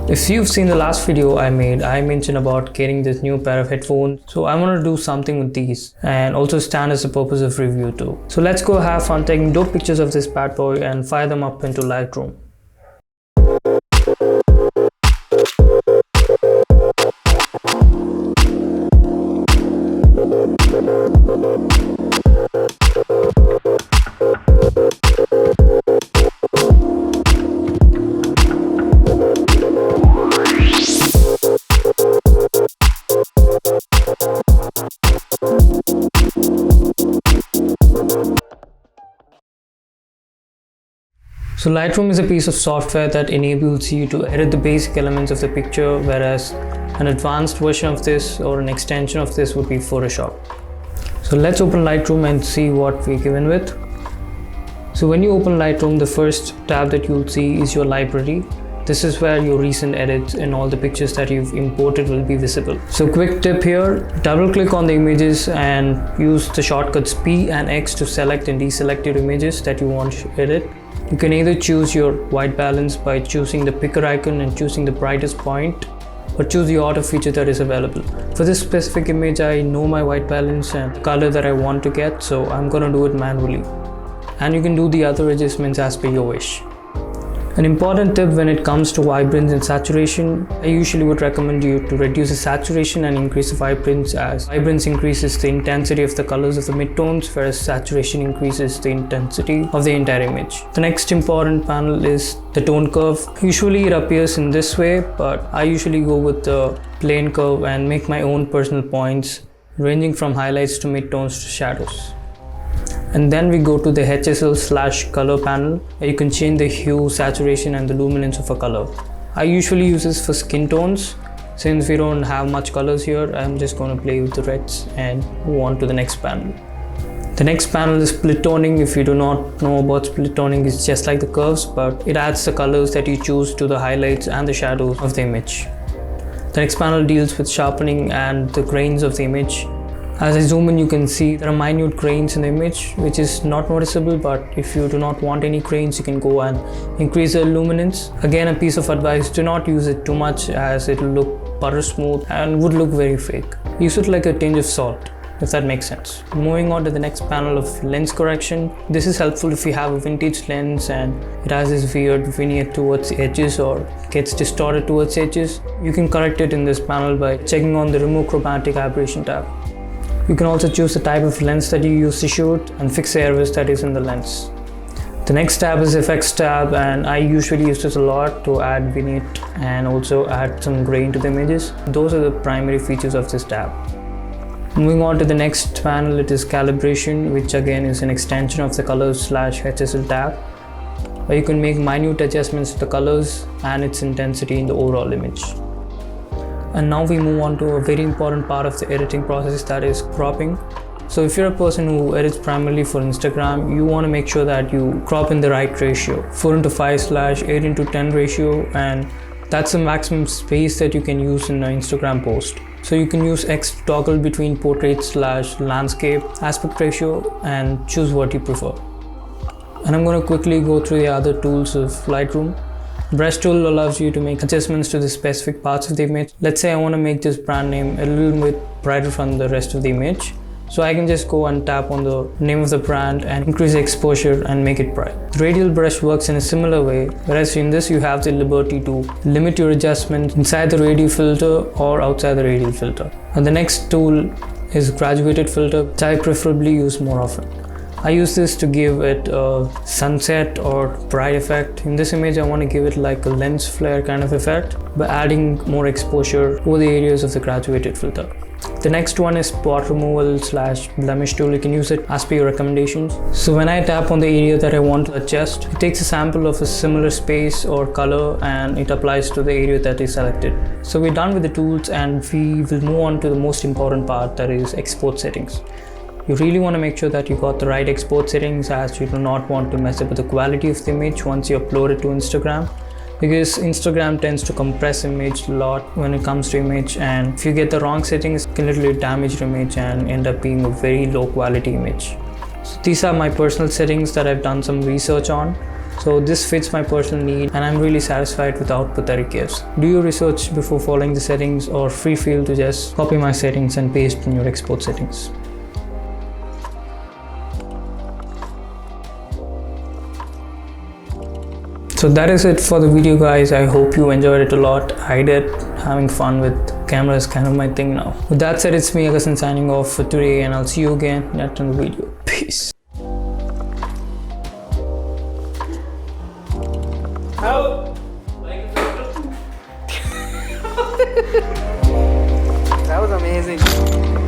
If you've seen the last video I made, I mentioned about getting this new pair of headphones. So I want to do something with these and also stand as a purpose of review too. So let's go have fun taking dope pictures of this bad boy and fire them up into Lightroom. So Lightroom is a piece of software that enables you to edit the basic elements of the picture, whereas an advanced version of this or an extension of this would be Photoshop. So let's open Lightroom and see what we're given with. So when you open Lightroom, the first tab that you'll see is your library. This is where your recent edits and all the pictures that you've imported will be visible. So quick tip here, double click on the images and use the shortcuts P and X to select and deselect your images that you want to edit. You can either choose your white balance by choosing the picker icon and choosing the brightest point, or choose the auto feature that is available. For this specific image, I know my white balance and the color that I want to get, so I'm gonna do it manually. And you can do the other adjustments as per your wish. An important tip when it comes to vibrance and saturation, I usually would recommend you to reduce the saturation and increase the vibrance, as vibrance increases the intensity of the colors of the midtones, whereas saturation increases the intensity of the entire image. The next important panel is the tone curve. Usually it appears in this way, but I usually go with the plain curve and make my own personal points, ranging from highlights to midtones to shadows. And then we go to the HSL/color panel, where you can change the hue, saturation and the luminance of a color. I usually use this for skin tones. Since we don't have much colors here, I'm just going to play with the reds and move on to the next panel. The next panel is split toning. If you do not know about split toning, it's just like the curves, but it adds the colors that you choose to the highlights and the shadows of the image. The next panel deals with sharpening and the grains of the image. As I zoom in, you can see there are minute grains in the image, which is not noticeable, but if you do not want any grains, you can go and increase the luminance. Again, a piece of advice, do not use it too much, as it will look butter smooth and would look very fake. Use it like a tinge of salt, if that makes sense. Moving on to the next panel of lens correction. This is helpful if you have a vintage lens and it has this weird vignette towards the edges or gets distorted towards the edges. You can correct it in this panel by checking on the remove chromatic aberration tab. You can also choose the type of lens that you use to shoot and fix the errors that is in the lens. The next tab is effects tab, and I usually use this a lot to add vignette and also add some grain to the images. Those are the primary features of this tab. Moving on to the next panel, it is calibration, which again is an extension of the colors/HSL tab, where you can make minute adjustments to the colors and its intensity in the overall image. And now we move on to a very important part of the editing process, that is cropping. So if you're a person who edits primarily for Instagram, you want to make sure that you crop in the right ratio, 4:5/8:10 ratio, and that's the maximum space that you can use in an Instagram post. So you can use X to toggle between portrait/landscape aspect ratio and choose what you prefer. And I'm going to quickly go through the other tools of Lightroom. Brush tool allows you to make adjustments to the specific parts of the image. Let's say I want to make this brand name a little bit brighter from the rest of the image. So I can just go and tap on the name of the brand and increase the exposure and make it bright. The radial brush works in a similar way, whereas in this you have the liberty to limit your adjustment inside the radial filter or outside the radial filter. And the next tool is graduated filter, which I preferably use more often. I use this to give it a sunset or bright effect. In this image, I want to give it like a lens flare kind of effect by adding more exposure over the areas of the graduated filter. The next one is spot removal/blemish tool. You can use it as per your recommendations. So when I tap on the area that I want to adjust, it takes a sample of a similar space or color and it applies to the area that is selected. So we're done with the tools and we will move on to the most important part, that is export settings. You really want to make sure that you got the right export settings, as you do not want to mess up with the quality of the image once you upload it to Instagram, because Instagram tends to compress image a lot when it comes to image, and if you get the wrong settings, it can literally damage your image and end up being a very low quality image. So these are my personal settings that I've done some research on. So this fits my personal need and I'm really satisfied with the output that it gives. Do your research before following the settings, or free feel to just copy my settings and paste in your export settings. So that is it for the video, guys. I hope you enjoyed it a lot. I did. Having fun with camera is kind of my thing now. With that said, it's me Agasan signing off for today, and I'll see you again in another video. Peace. That was amazing.